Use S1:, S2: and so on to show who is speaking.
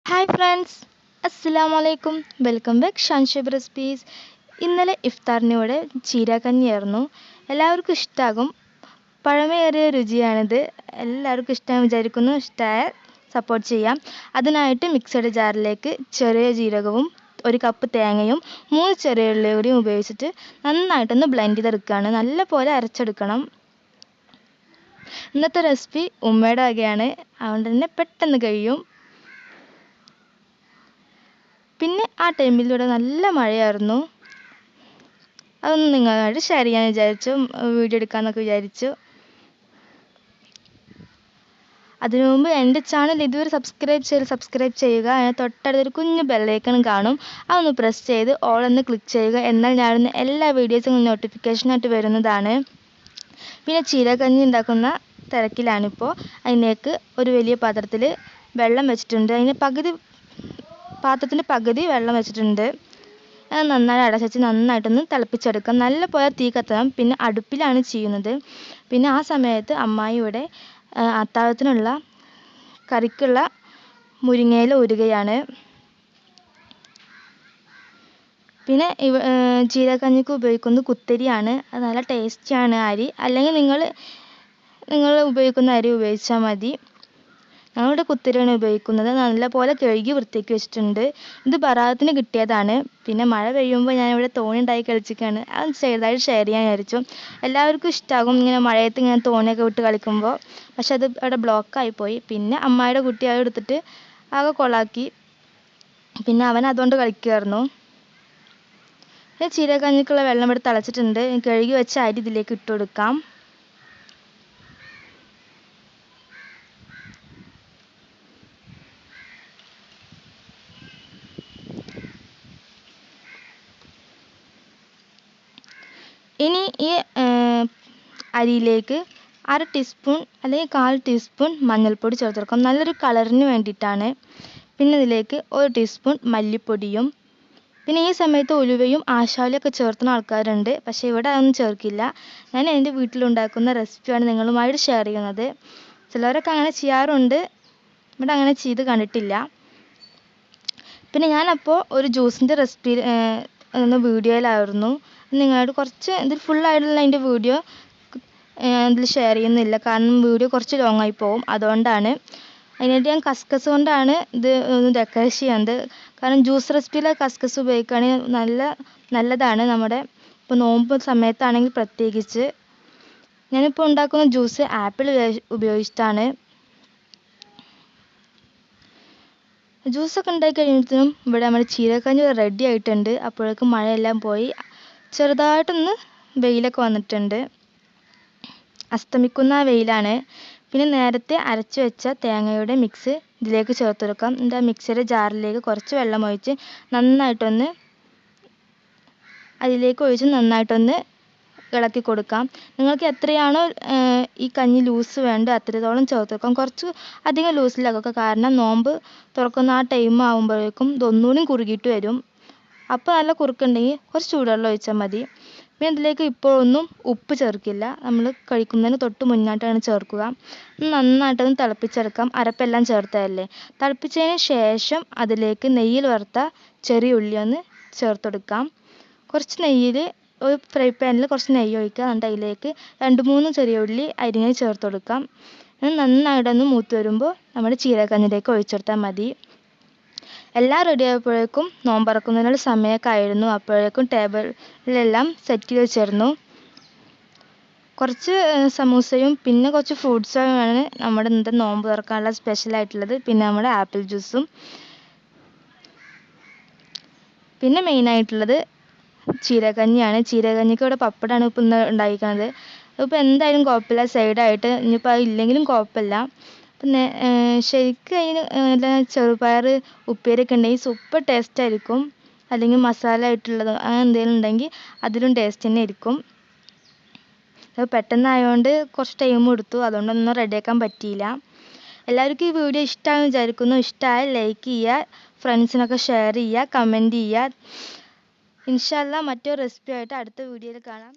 S1: Hi friends, അസ്സലാമു അലൈക്കും. Welcome back Shanshab recipes. ഇന്നലെ ഇഫ്താറിനിവിടെ ചീരകഞ്ഞിയായിരുന്നു. എല്ലാവർക്കും ഇഷ്ടമാകും. പഴമയേറിയ രുചിയാണിത്. എല്ലാവർക്കും ഇഷ്ടമാകും വിചാരിക്കുന്നു. ഇഷ്ടമായ സപ്പോർട്ട് ചെയ്യാം. അതിനായിട്ട് മിക്സഡ് ജാറിലേക്ക് ചെറിയ ജീരകവും 1 കപ്പ് തേങ്ങയും 3 ചെറിയ ഉള്ളിയും കൂടി ഉപയോഗിച്ചിട്ട് നന്നായിട്ടൊന്ന് ബ്ലെൻഡ് ചെയ്തെടുക്കുകയാണ്. നല്ല പോലെ അരച്ചെടുക്കണം. ഇന്നത്തെ റെസിപ്പി ഉമ്മയുടെ വകയാണ്, അതുകൊണ്ട് തന്നെ പെട്ടെന്ന് കഴിയും. പിന്നെ ആ ടൈമിലൂടെ നല്ല മഴയായിരുന്നു. അതൊന്ന് നിങ്ങളുമായിട്ട് ഷെയർ ചെയ്യാൻ വിചാരിച്ചു, വീഡിയോ എടുക്കാമെന്നൊക്കെ വിചാരിച്ചു. അതിനു മുമ്പ് എൻ്റെ ചാനൽ ഇതുവരെ സബ്സ്ക്രൈബ് ചെയ്യുക. അതിന് തൊട്ടടുത്തൊരു കുഞ്ഞു ബെല്ലൈക്കൺ കാണും, അതൊന്ന് പ്രസ് ചെയ്ത് ഓൾ ഒന്ന് ക്ലിക്ക് ചെയ്യുക. എന്നാൽ ഞാനിടുന്ന എല്ലാ വീഡിയോസും നോട്ടിഫിക്കേഷനായിട്ട് വരുന്നതാണ്. പിന്നെ ചീരകഞ്ഞി ഉണ്ടാക്കുന്ന തിരക്കിലാണിപ്പോൾ. അതിലേക്ക് ഒരു വലിയ പാത്രത്തിൽ വെള്ളം വെച്ചിട്ടുണ്ട്. പാത്രത്തിൻ്റെ പകുതി വെള്ളം വെച്ചിട്ടുണ്ട്. അത് നന്നായി അടച്ചു നന്നായിട്ടൊന്ന് തിളപ്പിച്ചെടുക്കാം. നല്ല പോലെ തീ കത്തണം. പിന്നെ അടുപ്പിലാണ് ചെയ്യുന്നത്. പിന്നെ ആ സമയത്ത് അമ്മായി ഇവിടെ അത്താഴത്തിനുള്ള കറിക്കുള്ള മുരിങ്ങയില ഊരുകയാണ്. പിന്നെ ചീരകഞ്ഞിക്ക് ഉപയോഗിക്കുന്നത് കുത്തരിയാണ്. അത് നല്ല ടേസ്റ്റിയാണ് അരി. അല്ലെങ്കിൽ നിങ്ങൾ ഉപയോഗിക്കുന്ന അരി ഉപയോഗിച്ചാൽ മതി. ഞങ്ങളുടെ കുത്തരിയാണ് ഉപയോഗിക്കുന്നത്. നല്ലപോലെ കഴുകി വൃത്തിയാക്കി വെച്ചിട്ടുണ്ട്. ഇത് ബറാത്തിന് കിട്ടിയതാണ്. പിന്നെ മഴ പെയ്യുമ്പോൾ ഞാനിവിടെ തോണി ഉണ്ടാക്കി കളിച്ചിരിക്കുകയാണ്. അത് ചെറുതായിട്ട് ഷെയർ ചെയ്യാൻ വിചാരിച്ചു. എല്ലാവർക്കും ഇഷ്ടമാകും ഇങ്ങനെ മഴയത്ത് ഇങ്ങനെ തോണിയൊക്കെ വിട്ട് കളിക്കുമ്പോൾ. പക്ഷെ അത് അവിടെ ബ്ലോക്കായിപ്പോയി. പിന്നെ അമ്മായിയുടെ കുട്ടി അത് എടുത്തിട്ട് ആകെ കൊളാക്കി. പിന്നെ അവൻ അതുകൊണ്ട് കളിക്കുമായിരുന്നു. ചീരകഞ്ഞിക്കുള്ള വെള്ളം ഇവിടെ തിളച്ചിട്ടുണ്ട്. കഴുകി വെച്ച അരി ഇതിലേക്ക് ഇട്ട് കൊടുക്കാം. ഇനി ഈ അരിയിലേക്ക് 1/2 ടീസ്പൂൺ അല്ലെങ്കിൽ 1/4 ടീസ്പൂൺ മഞ്ഞൾപ്പൊടി ചേർത്ത് കൊടുക്കാം, നല്ലൊരു കളറിന് വേണ്ടിയിട്ടാണ്. പിന്നെ ഇതിലേക്ക് 1 ടീസ്പൂൺ മല്ലിപ്പൊടിയും. പിന്നെ ഈ സമയത്ത് ഉലുവയും ആശാലിയൊക്കെ ചേർത്തുന്ന ആൾക്കാരുണ്ട്. പക്ഷേ ഇവിടെ അതൊന്നും ചേർക്കില്ല. ഞാൻ എൻ്റെ വീട്ടിലുണ്ടാക്കുന്ന റെസിപ്പിയാണ് നിങ്ങളുമായിട്ട് ഷെയർ ചെയ്യുന്നത്. ചിലരൊക്കെ അങ്ങനെ ചെയ്യാറുണ്ട്. ഇവിടെ അങ്ങനെ ചെയ്ത് കണ്ടിട്ടില്ല. പിന്നെ ഞാനപ്പോൾ ഒരു ജ്യൂസിൻ്റെ റെസിപ്പി വീഡിയോയിലായിരുന്നു. നിങ്ങളോട് കുറച്ച് ഇതിൽ ഫുള്ളായിട്ടുള്ള അതിൻ്റെ വീഡിയോ ഇതിൽ ഷെയർ ചെയ്യുന്നില്ല, കാരണം വീഡിയോ കുറച്ച് ലോങ് ആയി പോകും. അതുകൊണ്ടാണ്. അതിനായിട്ട് ഞാൻ കസ്കസ് കൊണ്ടാണ് ഇത് ഡെക്കറേറ്റ് ചെയ്യുന്നത്. കാരണം ജ്യൂസ് റെസിപ്പിയിൽ കസ്കസ് ഉപയോഗിക്കുകയാണെങ്കിൽ നല്ലതാണ്. നമ്മുടെ ഇപ്പോൾ നോമ്പ് സമയത്താണെങ്കിൽ പ്രത്യേകിച്ച്. ഞാനിപ്പോൾ ഉണ്ടാക്കുന്ന ജ്യൂസ് ആപ്പിൾ ഉപയോഗിച്ചിട്ടാണ്. ജ്യൂസൊക്കെ ഉണ്ടാക്കി കഴിയുമ്പോഴത്തേനും ഇവിടെ നമ്മുടെ ചീരകഞ്ഞി റെഡി ആയിട്ടുണ്ട്. അപ്പോഴേക്കും മഴയെല്ലാം പോയി ചെറുതായിട്ടൊന്ന് വെയിലൊക്കെ വന്നിട്ടുണ്ട്. അസ്തമിക്കുന്ന വെയിലാണ്. പിന്നെ നേരത്തെ അരച്ചു വെച്ച തേങ്ങയുടെ മിക്സ് ഇതിലേക്ക് ചേർത്ത് കൊടുക്കാം. എന്നിട്ട് ആ മിക്സിയുടെ ജാറിലേക്ക് കുറച്ച് വെള്ളം ഒഴിച്ച് നന്നായിട്ടൊന്ന് ഇളക്കി കൊടുക്കാം. നിങ്ങൾക്ക് എത്രയാണോ ഈ കഞ്ഞി ലൂസ് വേണ്ടത് അത്രത്തോളം ചേർത്ത് കൊടുക്കാം. കുറച്ച് അധികം ലൂസിലാക്കുക, കാരണം നോമ്പ് തുറക്കുന്ന ആ ടൈം ആകുമ്പോഴേക്കും ഇതൊന്നുകൂടി കുറുകിയിട്ട് വരും. അപ്പോൾ നല്ല കുറുക്കുണ്ടെങ്കിൽ കുറച്ച് ചൂടുവെള്ളം ഒഴിച്ചാൽ മതി. പിന്നെ ഇതിലേക്ക് ഇപ്പോഴൊന്നും ഉപ്പ് ചേർക്കില്ല, നമ്മൾ കഴിക്കുന്നതിന് തൊട്ട് മുന്നായിട്ടാണ് ചേർക്കുക. നന്നായിട്ടൊന്ന് തിളപ്പിച്ചെടുക്കാം. അരപ്പെല്ലാം ചേർത്തതല്ലേ. തിളപ്പിച്ചതിന് ശേഷം അതിലേക്ക് നെയ്യിൽ വറുത്ത ചെറിയ ഉള്ളി ഒന്ന് ചേർത്തെടുക്കാം. കുറച്ച് നെയ്യിൽ ഒരു ഫ്രൈ പാനിൽ കുറച്ച് നെയ്യ് ഒഴിക്കുക. എന്നിട്ട് അതിലേക്ക് 2-3 ചെറിയ ഉള്ളി അരിഞ്ഞ് ചേർത്ത് കൊടുക്കാം. നന്നായിട്ടൊന്ന് മൂത്ത് വരുമ്പോൾ നമ്മുടെ ചീരകഞ്ഞിലേക്ക് ഒഴിച്ചെടുത്താൽ മതി. എല്ലാം റെഡി ആയപ്പോഴേക്കും നോമ്പറക്കുന്നതിനുള്ള സമയമൊക്കെ ആയിരുന്നു. അപ്പോഴേക്കും ടേബിളിലെല്ലാം സെറ്റ് ചെയ്ത് വെച്ചിരുന്നു. കുറച്ച് സമൂസയും പിന്നെ കുറച്ച് ഫ്രൂട്ട്സുമാണ് നമ്മുടെ ഇന്നത്തെ നോമ്പ് തുറക്കാനുള്ള സ്പെഷ്യലായിട്ടുള്ളത്. പിന്നെ നമ്മുടെ ആപ്പിൾ ജ്യൂസും. പിന്നെ മെയിനായിട്ടുള്ളത് ചീരകഞ്ഞിയാണ്. ചീരകഞ്ഞിക്ക് ഇവിടെ പപ്പടമാണ് ഇപ്പോൾ ഇന്ന് ഉണ്ടായിരിക്കുന്നത്. അതിപ്പോൾ എന്തായാലും കുഴപ്പമില്ല, സൈഡായിട്ട്. ഇനിയിപ്പോൾ അത് ഇല്ലെങ്കിലും കുഴപ്പമില്ല. പിന്നെ ശരിക്കും അതിന് ചെറുപയർ ഉപ്പേരിയൊക്കെ ഉണ്ടെങ്കിൽ സൂപ്പർ ടേസ്റ്റ് ആയിരിക്കും. അല്ലെങ്കിൽ മസാല ആയിട്ടുള്ളത് അങ്ങനെ എന്തെങ്കിലും ഉണ്ടെങ്കിൽ അതിലും ടേസ്റ്റ് തന്നെ ആയിരിക്കും. അത് പെട്ടെന്നായതുകൊണ്ട് കുറച്ച് ടൈം എടുത്തു, അതുകൊണ്ടൊന്നും റെഡിയാക്കാൻ പറ്റിയില്ല. എല്ലാവർക്കും ഈ വീഡിയോ ഇഷ്ടമാണെന്ന് വിചാരിക്കുന്നു. ഇഷ്ടമായാൽ ലൈക്ക് ചെയ്യുക, ഫ്രണ്ട്സിനൊക്കെ ഷെയർ ചെയ്യുക, കമൻറ്റ് ചെയ്യുക. ഇൻഷാ അല്ലാഹ് മറ്റൊരു റെസിപ്പി ആയിട്ട് അടുത്ത വീഡിയോയിൽ കാണാം.